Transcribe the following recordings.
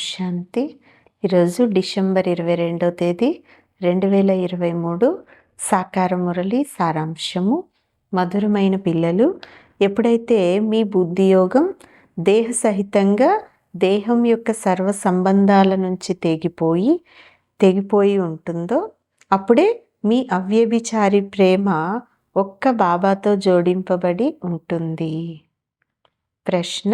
శాంతి. ఈరోజు డిసెంబర్ 22వ తేదీ 2023 సాకార మురళి సారాంశము. మధురమైన పిల్లలు, ఎప్పుడైతే మీ బుద్ధి యోగం దేహ సహితంగా దేహం యొక్క సర్వ సంబంధాల నుంచి తెగిపోయి ఉంటుందో అప్పుడే మీ అవ్యభిచారి ప్రేమ ఒక్క బాబాతో జోడింపబడి ఉంటుంది. ప్రశ్న: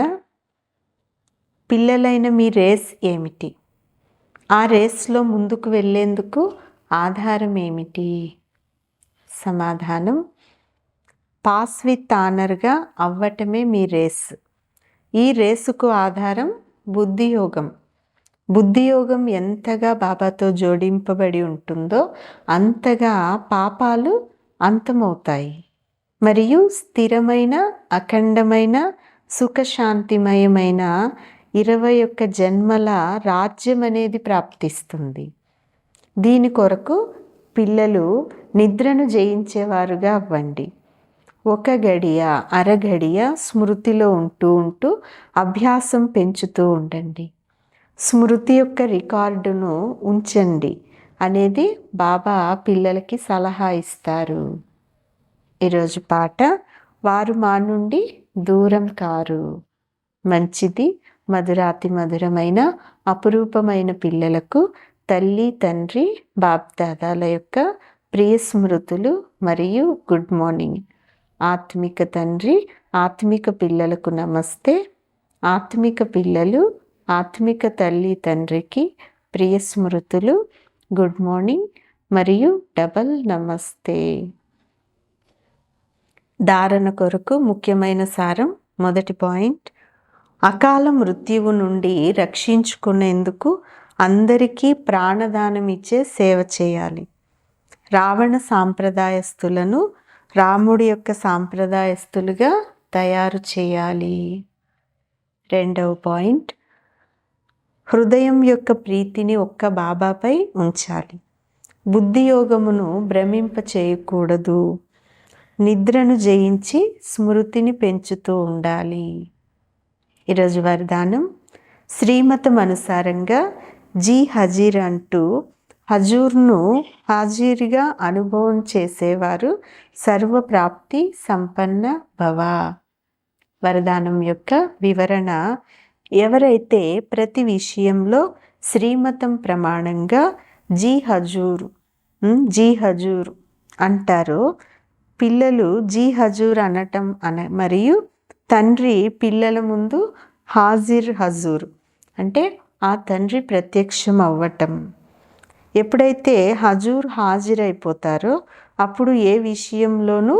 పిల్లలైన మీ రేస్ ఏమిటి? ఆ రేస్లో ముందుకు వెళ్ళేందుకు ఆధారం ఏమిటి? సమాధానం: పాస్ విత్ ఆనర్గా అవ్వటమే మీ రేస్. ఈ రేసుకు ఆధారం బుద్ధియోగం. బుద్ధియోగం ఎంతగా బాబాతో జోడింపబడి ఉంటుందో అంతగా పాపాలు అంతమవుతాయి మరియు స్థిరమైన అఖండమైన సుఖశాంతిమయమైన 21 జన్మల రాజ్యం అనేది ప్రాప్తిస్తుంది. దీని కొరకు పిల్లలు నిద్రను జయించేవారుగా అవ్వండి. ఒక గడియ అరగడియ స్మృతిలో ఉంటూ అభ్యాసం పెంచుతూ ఉండండి. స్మృతి యొక్క రికార్డును ఉంచండి అనేది బాబా పిల్లలకి సలహా ఇస్తారు. ఈరోజు పాట: వారు మా నుండి దూరం కారు. మంచిది. మధురాతి మధురమైన అపురూపమైన పిల్లలకు తల్లి తండ్రి బాప్దాదాల యొక్క ప్రియ స్మృతులు మరియు గుడ్ మార్నింగ్. ఆత్మిక తండ్రి ఆత్మిక పిల్లలకు నమస్తే. ఆత్మిక పిల్లలు ఆత్మిక తల్లి తండ్రికి ప్రియ స్మృతులు, గుడ్ మార్నింగ్ మరియు డబల్ నమస్తే. ధారణ కొరకు ముఖ్యమైన సారం. మొదటి పాయింట్: అకాల మృత్యువు నుండి రక్షించుకునేందుకు అందరికీ ప్రాణదానం ఇచ్చే సేవ చేయాలి. రావణ సాంప్రదాయస్తులను రాముడి యొక్క సాంప్రదాయస్తులుగా తయారు చేయాలి. రెండవ పాయింట్: హృదయం యొక్క ప్రీతిని ఒక్క బాబాపై ఉంచాలి. బుద్ధియోగమును భ్రమింప చేయకూడదు. నిద్రను జయించి స్మృతిని పెంచుతూ ఉండాలి. ఈరోజు వరదానం: శ్రీమతం అనుసారంగా జీ హజీర్ అంటూ హజూర్ను హాజీర్గా అనుభవం చేసేవారు సర్వప్రాప్తి సంపన్న భవ. వరదానం యొక్క వివరణ: ఎవరైతే ప్రతి విషయంలో శ్రీమతం ప్రమాణంగా జీ హజూర్ అంటారో, పిల్లలు జీ హజూర్ అనటం మరియు తండ్రి పిల్లల ముందు హజూర్ అంటే ఆ తండ్రి ప్రత్యక్షం అవ్వటం. ఎప్పుడైతే హజూర్ హాజరైపోతారో అప్పుడు ఏ విషయంలోనూ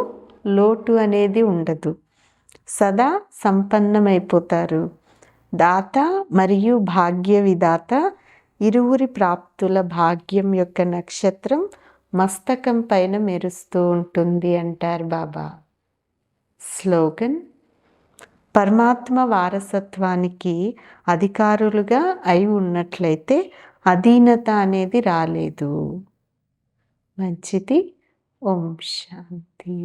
లోటు అనేది ఉండదు. సదా సంపన్నమైపోతారు. దాత మరియు భాగ్య విధాత ఇరువురి ప్రాప్తుల భాగ్యం యొక్క నక్షత్రం మస్తకం పైన మెరుస్తూ ఉంటుంది అంటారు బాబా. స్లోగన్: పరమాత్మ వారసత్వానికి అధికారులుగా అయి ఉన్నట్లయితే అధీనత అనేది రాలేదు. మంచిది. ఓం శాంతి.